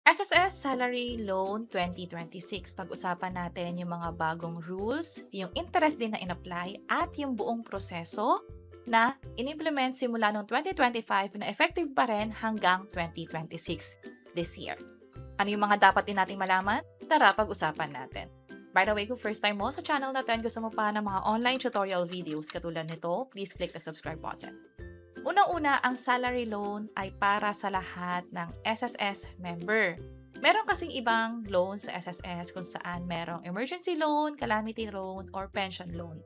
SSS Salary Loan 2026. Pag-usapan natin yung mga bagong rules, yung interest din na in-apply, at yung buong proseso na in-implement simula noong 2025 na effective pa rin hanggang 2026 this year. Ano yung mga dapat din nating malaman? Tara, pag-usapan natin. By the way, kung first time mo sa channel natin, gusto mo pa ng mga online tutorial videos katulad nito, please click the subscribe button. Unang-una, ang salary loan ay para sa lahat ng SSS member. Meron kasing ibang loan sa SSS kung saan merong emergency loan, calamity loan, or pension loan.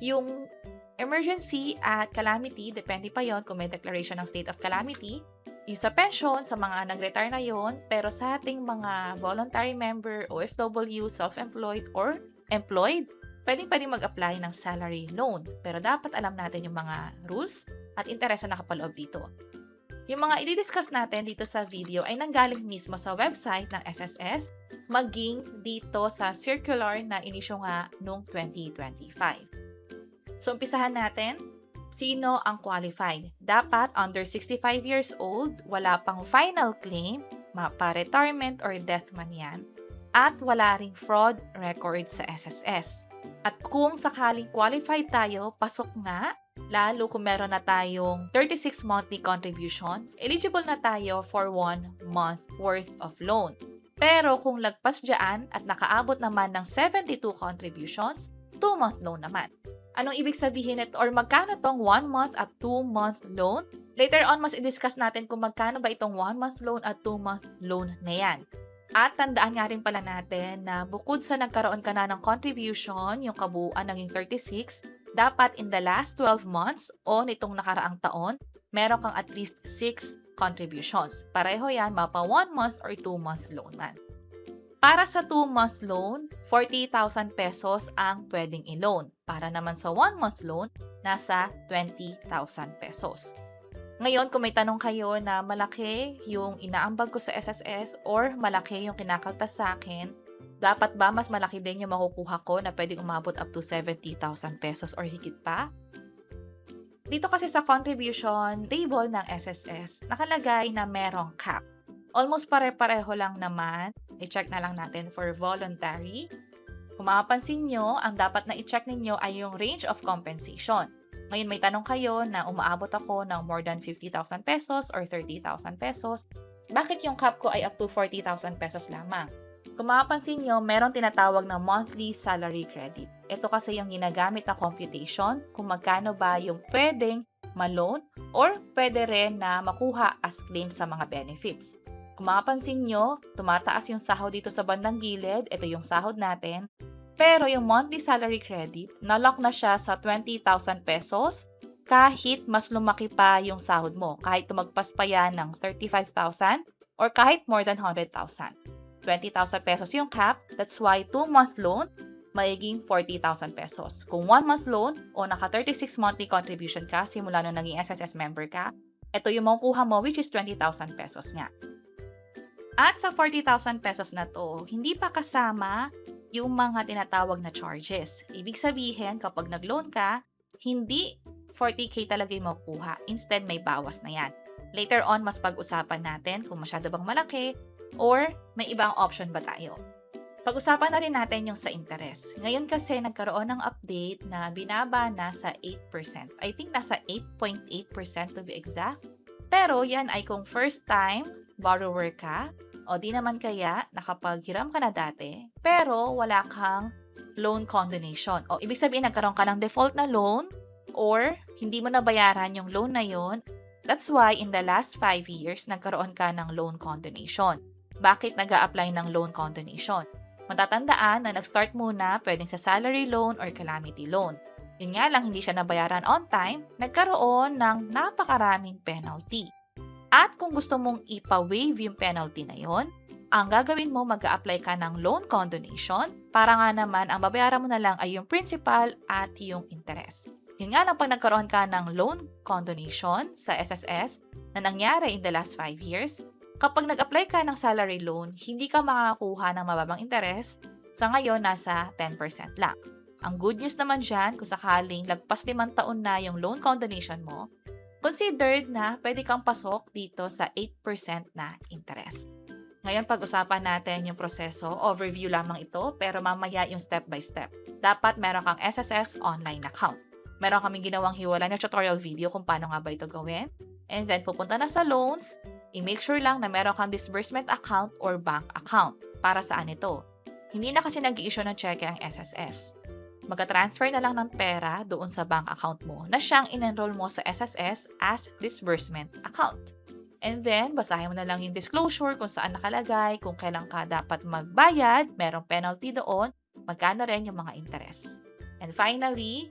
Yung emergency at calamity, depende pa yon kung may declaration ng state of calamity. Yung sa pension, sa mga nag-retire na yon, pero sa ating mga voluntary member, OFW, self-employed, or employed, pwedeng mag-apply ng salary loan. Pero dapat alam natin yung mga rules at interes na nakapaloob dito. Yung mga i-discuss natin dito sa video ay nanggaling mismo sa website ng SSS, maging dito sa circular na inisyo nga noong 2025. So, umpisahan natin. Sino ang qualified? Dapat under 65 years old, wala pang final claim, mapa-retirement or death man yan, at wala ring fraud record sa SSS. At kung sakaling qualified tayo, pasok nga, lalo kung meron na tayong 36 monthly contribution, eligible na tayo for 1 month worth of loan. Pero kung lagpas dyan at nakaabot naman ng 72 contributions, 2-month loan naman. Anong ibig sabihin nito or magkano tong 1 month at 2 month loan? Later on, mas i-discuss natin kung magkano ba itong 1 month loan at 2 month loan na yan. At tandaan nga rin pala natin na bukod sa nagkaroon ka na ng contribution, yung kabuuan naging 36, dapat in the last 12 months o nitong nakaraang taon, meron kang at least 6 contributions. Pareho yan, mapa 1 month or 2 month loan man. Para sa 2-month loan, 40,000 pesos ang pwedeng i-loan. Para naman sa 1-month loan, nasa 20,000 pesos. Ngayon, kung may tanong kayo na malaki yung inaambag ko sa SSS or malaki yung kinakaltas sa akin, dapat ba mas malaki din yung makukuha ko na pwedeng umabot up to 70,000 pesos or higit pa? Dito kasi sa contribution table ng SSS, nakalagay na merong cap. Almost pare-pareho lang naman. I-check na lang natin for voluntary. Kung mapapansin nyo, ang dapat na i-check ninyo ay yung range of compensation. Ngayon may tanong kayo na umaabot ako ng more than 50,000 pesos or 30,000 pesos. Bakit yung cap ko ay up to 40,000 pesos lamang? Kung mapapansin nyo, meron tinatawag na monthly salary credit. Ito kasi yung ginagamit na computation kung magkano ba yung pwedeng ma-loan or pwede rin na makuha as claim sa mga benefits. Kung mapapansin nyo, tumataas yung sahod dito sa bandang gilid. Ito yung sahod natin. Pero yung monthly salary credit, nalock na siya sa 20,000 pesos kahit mas lumaki pa yung sahod mo. Kahit tumagpas pa yan ng 35,000 or kahit more than 100,000. 20,000 pesos yung cap. That's why 2-month loan, magiging 40,000 pesos. Kung 1-month loan o naka 36 monthly contribution ka simula nung naging SSS member ka, ito yung makukuha mo which is 20,000 pesos nga. At sa 40,000 pesos na to, hindi pa kasama yung mga tinatawag na charges. Ibig sabihin, kapag nag-loan ka, hindi 40K talaga yung makukuha. Instead, may bawas na yan. Later on, mas pag-usapan natin kung masyado bang malaki or may ibang option ba tayo. Pag-usapan na rin natin yung sa interest. Ngayon kasi nagkaroon ng update na binaba na sa 8%. I think nasa 8.8% to be exact. Pero yan ay kung first time borrower ka o di naman kaya nakapaghiram ka na dati pero wala kang loan condonation. O ibig sabihin nagkaroon ka ng default na loan or hindi mo nabayaran yung loan na yon. That's why in the last 5 years nagkaroon ka ng loan condonation. Bakit nag-a-apply ng loan condonation? Matatandaan na nag-start muna pwedeng sa salary loan or calamity loan. Yun nga lang hindi siya nabayaran on time, nagkaroon ng napakaraming penalty. At kung gusto mong ipa-waive yung penalty na yon, ang gagawin mo mag-a-apply ka ng loan condonation para nga naman ang babayaran mo na lang ay yung principal at yung interest. Yun nga lang pag nagkaroon ka ng loan condonation sa SSS na nangyari in the last 5 years, kapag nag-apply ka ng salary loan, hindi ka makakakuha ng mababang interest. Sa ngayon, nasa 10% lang. Ang good news naman dyan, kung sakaling lagpas 5 taon na yung loan condonation mo, considered na pwede kang pasok dito sa 8% na interest. Ngayon pag-usapan natin yung proseso. Overview lamang ito, pero mamaya yung step by step. Dapat meron kang SSS online account. Meron kaming ginawang hiwalay na tutorial video kung paano nga ba ito gawin. And then pupunta na sa loans, i-make sure lang na meron kang disbursement account or bank account. Para saan ito? Hindi na kasi nag-i-issue ng cheque ang SSS. Magka-transfer na lang ng pera doon sa bank account mo na siyang in-enroll mo sa SSS as disbursement account. And then, basahin mo na lang yung disclosure kung saan nakalagay, kung kailan ka dapat magbayad, merong penalty doon, magkano rin yung mga interest. And finally,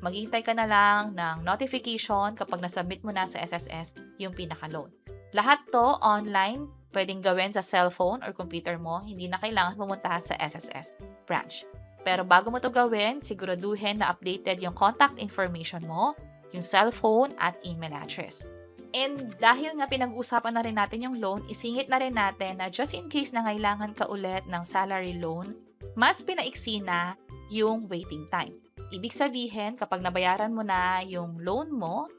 maghihintay ka na lang ng notification kapag nasubmit mo na sa SSS yung pinaka-loan. Lahat to online, pwedeng gawin sa cellphone or computer mo, hindi na kailangan pumunta sa SSS branch. Pero bago mo to gawin, siguraduhin na updated yung contact information mo, yung cellphone at email address. And dahil nga pinag-uusapan na rin natin yung loan, isingit na rin natin na just in case na kailangan ka ulit ng salary loan, mas pinaiksi na yung waiting time. Ibig sabihin, kapag nabayaran mo na yung loan mo,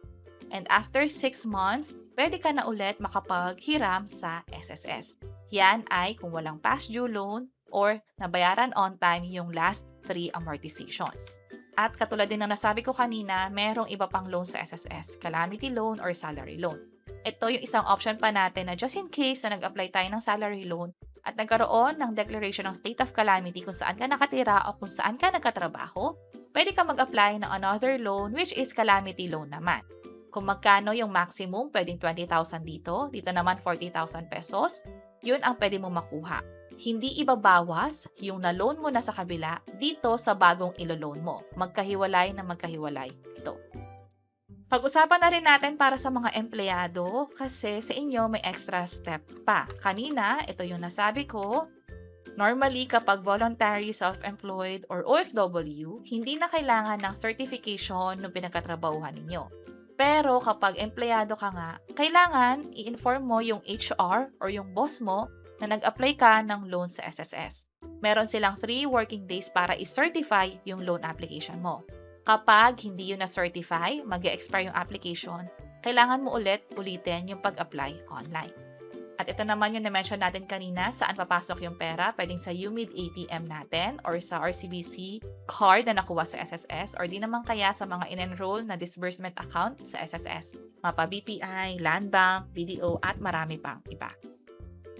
and after 6 months, pwede ka na ulit makapaghiram sa SSS. Yan ay kung walang past due loan or nabayaran on time yung last 3 amortizations. At katulad din ng nasabi ko kanina, merong iba pang loan sa SSS, calamity loan or salary loan. Ito yung isang option pa natin na just in case na nag-apply tayo ng salary loan at nagkaroon ng declaration ng state of calamity kung saan ka nakatira o kung saan ka nagkatrabaho, pwede ka mag-apply ng another loan which is calamity loan naman. Kung magkano yung maximum, pwedeng 20,000 dito naman 40,000 pesos, yun ang pwede mo makuha. Hindi ibabawas yung na-loan mo na sa kabila dito sa bagong ilo-loan mo. Magkahiwalay na magkahiwalay ito. Pag-usapan na rin natin para sa mga empleyado kasi sa inyo may extra step pa. Kanina, ito yung nasabi ko. Normally, kapag voluntary, self-employed, or OFW, hindi na kailangan ng certification ng pinagkatrabahuhan ninyo. Pero kapag empleyado ka nga, kailangan i-inform mo yung HR or yung boss mo na nag-apply ka ng loan sa SSS. Meron silang 3 working days para i-certify yung loan application mo. Kapag hindi yun na-certify, mag-expire yung application, kailangan mo ulitin yung pag-apply online. At ito naman yung na-mention natin kanina, saan papasok yung pera, pwedeng sa UMID ATM natin or sa RCBC card na nakuha sa SSS or di naman kaya sa mga in-enroll na disbursement account sa SSS, Mapa BPI, Land Bank, BDO at marami pang iba.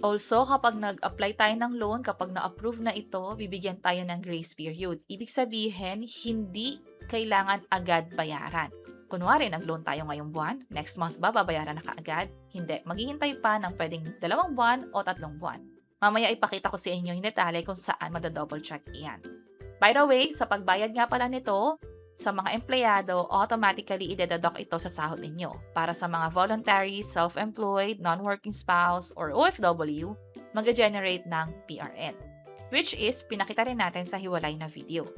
Also, kapag nag-apply tayo ng loan, kapag na-approve na ito, bibigyan tayo ng grace period. Ibig sabihin, hindi kailangan agad bayaran. Kunwari, nag-loan tayo ngayong buwan, next month ba babayaran na kaagad? Hindi, maghihintay pa ng pwedeng 2 buwan o 3 buwan. Mamaya ipakita ko sa inyo yung detalye kung saan madadouble check iyan. By the way, sa pagbayad nga pala nito, sa mga empleyado, automatically ide-deduct ito sa sahod ninyo. Para sa mga voluntary, self-employed, non-working spouse, or OFW, mag-generate ng PRN, which is pinakita rin natin sa hiwalay na video.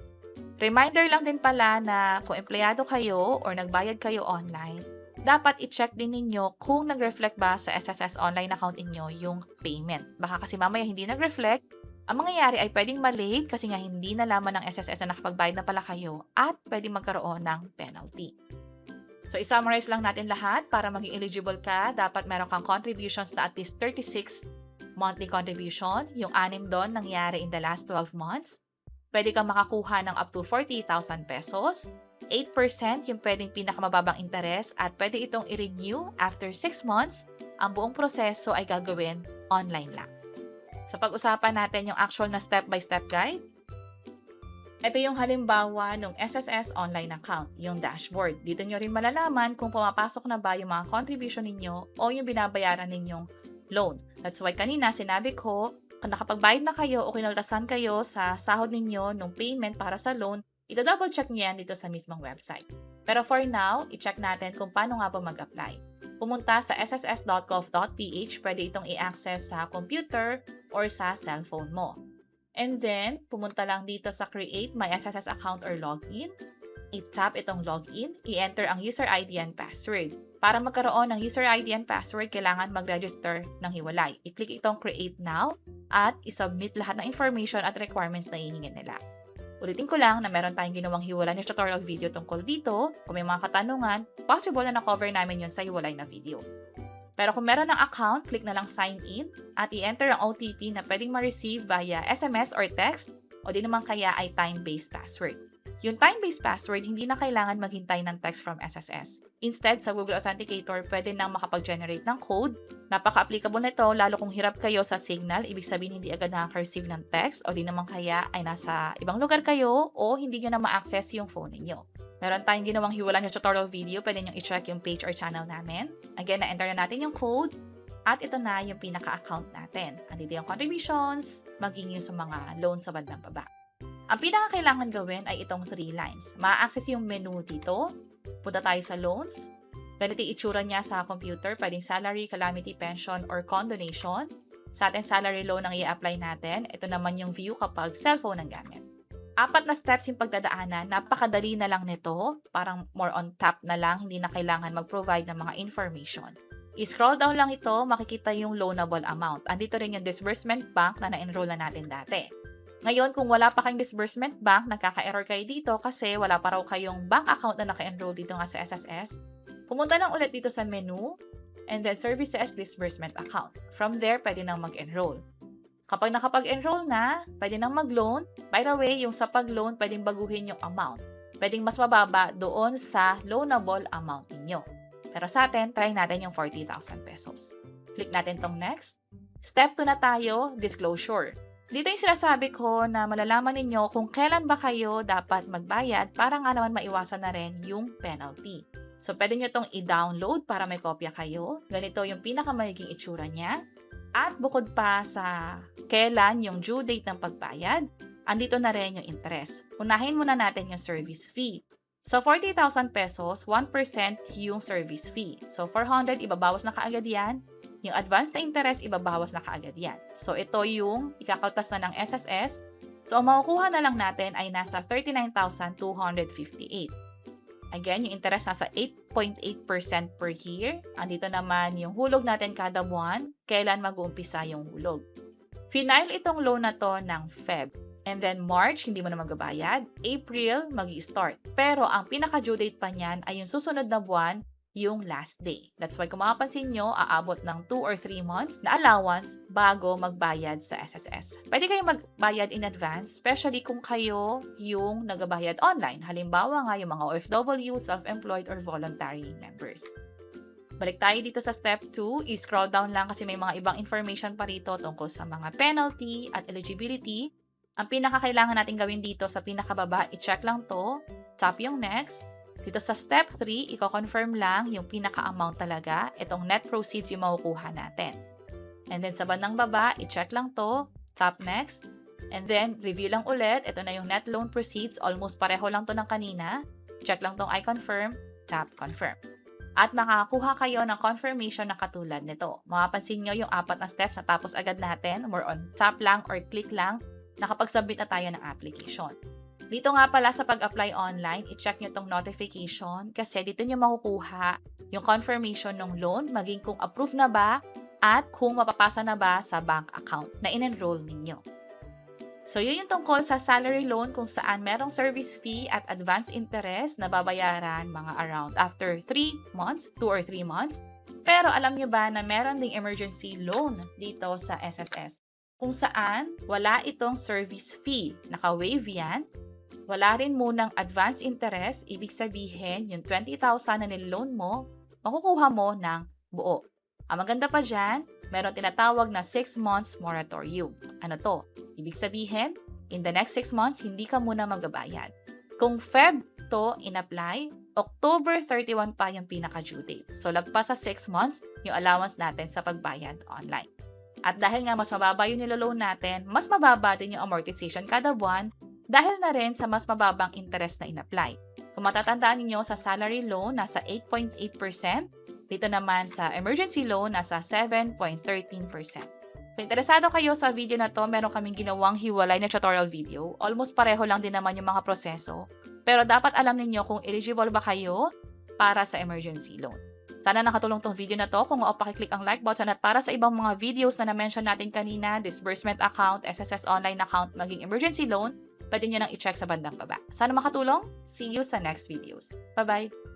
Reminder lang din pala na kung empleyado kayo or nagbayad kayo online, dapat i-check din ninyo kung nag-reflect ba sa SSS online account inyo yung payment. Baka kasi mamaya hindi nag-reflect, ang mangyayari ay pwedeng malate kasi nga hindi nalaman ng SSS na nakapagbayad na pala kayo at pwedeng magkaroon ng penalty. So, i-summarize lang natin lahat para maging eligible ka. Dapat meron kang contributions na at least 36 monthly contribution. Yung 6 doon nangyari in the last 12 months. Pwede kang makakuha ng up to 40,000 pesos. 8% yung pwedeng pinakamababang interest at pwede itong i-renew after 6 months. Ang buong proseso ay gagawin online lang. Sa pag-usapan natin yung actual na step-by-step guide, ito yung halimbawa ng SSS online account, yung dashboard. Dito nyo rin malalaman kung pumapasok na ba yung mga contribution ninyo o yung binabayaran ninyong loan. That's why kanina sinabi ko, kung nakapagbayad na kayo o kinaltasan kayo sa sahod ninyo ng payment para sa loan, ito-double check nyo yan dito sa mismong website. Pero for now, i-check natin kung paano nga ba mag-apply. Pumunta sa sss.gov.ph, pwede itong i-access sa computer or sa cellphone mo. And then, pumunta lang dito sa Create My SSS Account or Login. I-tap itong Login, i-enter ang user ID and password. Para magkaroon ng user ID and password, kailangan mag-register ng hiwalay. I-click itong Create Now at i-submit lahat ng information at requirements na hihingin nila. Ulitin ko lang na meron tayong ginawang hiwalay na tutorial video tungkol dito. Kung may mga katanungan, possible na na-cover namin yon sa hiwalay na video. Pero kung meron ng account, click na lang sign in at i-enter ang OTP na pwedeng ma-receive via SMS or text o di naman kaya ay time-based password. Yung time-based password, hindi na kailangan maghintay ng text from SSS. Instead, sa Google Authenticator, pwede nang makapag-generate ng code. Napaka-applicable nito, lalo kung hirap kayo sa signal, ibig sabihin hindi agad nakaka-receive ng text o di naman kaya ay nasa ibang lugar kayo o hindi nyo na ma-access yung phone ninyo. Meron tayong ginawang hiwalan yung tutorial video, pwede nyo i-check yung page or channel namin. Again, na-enter na natin yung code at ito na yung pinaka-account natin. Andito yung contributions, maging yung sa mga loan sa bandang baba. Ang pinaka-kailangan gawin ay itong 3 lines. Ma-access yung menu dito. Punta tayo sa loans. Ganito yung itsura niya sa computer. Pwedeng salary, calamity, pension, or condonation. Sa atin, salary loan ang i-apply natin. Ito naman yung view kapag cellphone ang gamit. 4 na steps yung pagdadaanan. Napakadali na lang nito. Parang more on tap na lang. Hindi na kailangan mag-provide ng mga information. I-scroll down lang ito, makikita yung loanable amount. Andito rin yung disbursement bank na na-enroll na natin dati. Ngayon, kung wala pa kayong disbursement bank, nagkaka-error kayo dito kasi wala pa raw kayong bank account na naka-enroll dito nga sa SSS, pumunta lang ulit dito sa menu and then Services Disbursement Account. From there, pwede nang mag-enroll. Kapag nakapag-enroll na, pwede nang mag-loan. By the way, yung sa pag-loan, pwedeng baguhin yung amount. Pwedeng mas mababa doon sa loanable amount ninyo. Pero sa atin, try natin yung 40,000 pesos. Click natin tong next. Step 2 na tayo, disclosure. Dito yung sinasabi ko na malalaman ninyo kung kailan ba kayo dapat magbayad para nga naman maiwasan na rin yung penalty. So, pwede nyo itong i-download para may kopya kayo. Ganito yung pinakamayiging itsura niya. At bukod pa sa kailan yung due date ng pagbayad, andito na rin yung interest. Unahin muna natin yung service fee. So, 40,000 pesos, 1% yung service fee. So, 400, ibabawas na kaagad yan. Yung advance na interest, ibabawas na kaagad yan. So, ito yung ikakaltas na ng SSS. So, ang makukuha na lang natin ay nasa 39,258. Again, yung interest nasa 8.8% per year. Andito naman yung hulog natin kada buwan, kailan mag-uumpisa yung hulog. Final itong loan na to ng Feb. And then March, hindi mo na magbabayad. April, mag-i-start. Pero ang pinaka-due date pa niyan ay yung susunod na buwan, yung last day. That's why kung mapapansin nyo, aabot ng 2 or 3 months na allowance bago magbayad sa SSS. Pwede kayong magbayad in advance, especially kung kayo yung nagbayad online. Halimbawa nga yung mga OFW, self-employed, or voluntary members. Balik tayo dito sa step 2. I-scroll down lang kasi may mga ibang information pa rito tungkol sa mga penalty at eligibility. Ang pinakakailangan natin gawin dito sa pinakababa, i-check lang to. Tap yung next. Dito sa step 3, i-confirm lang yung pinaka-amount talaga. Itong net proceeds yung makukuha natin. And then sa bandang baba, i-check lang to. Tap next. And then, review lang ulit. Ito na yung net loan proceeds. Almost pareho lang to ng kanina. Check lang tong I confirm. Tap confirm. At makakakuha kayo ng confirmation na katulad nito. Mapapansin nyo yung 4 na steps na tapos agad natin. More on tap lang or click lang. Nakapag-submit na tayo ng application. Dito nga pala sa pag-apply online, i-check nyo tong notification kasi dito nyo makukuha yung confirmation ng loan, maging kung approve na ba at kung mapapasa na ba sa bank account na in-enroll ninyo. So, yun yung tungkol sa salary loan kung saan merong service fee at advance interest na babayaran mga around after 3 months, 2 or 3 months. Pero alam nyo ba na meron ding emergency loan dito sa SSS kung saan wala itong service fee. Naka-waive yan. Wala rin munang advance interest, ibig sabihin, yung 20,000 na niloan mo, makukuha mo ng buo. Ang maganda pa dyan, meron tinatawag na 6 months moratorium. Ano to? Ibig sabihin, in the next 6 months, hindi ka muna magbabayad. Kung Feb to in-apply, October 31 pa yung pinaka-due date. So, lagpas sa 6 months, yung allowance natin sa pagbayad online. At dahil nga mas mababa yung niloloan natin, mas mababa din yung amortization kada buwan, dahil na rin sa mas mababang interest na in-apply. Kung matatandaan niyo sa salary loan, nasa 8.8%. Dito naman sa emergency loan, nasa 7.13%. Kung interesado kayo sa video na to, meron kaming ginawang hiwalay na tutorial video. Almost pareho lang din naman yung mga proseso. Pero dapat alam niyo kung eligible ba kayo para sa emergency loan. Sana nakatulong tong video na to. Kung pakiclick ang like button at para sa ibang mga videos na na-mention natin kanina, disbursement account, SSS online account, maging emergency loan, pwede nyo nang i-check sa bandang baba. Sana makatulong. See you sa next videos. Bye-bye!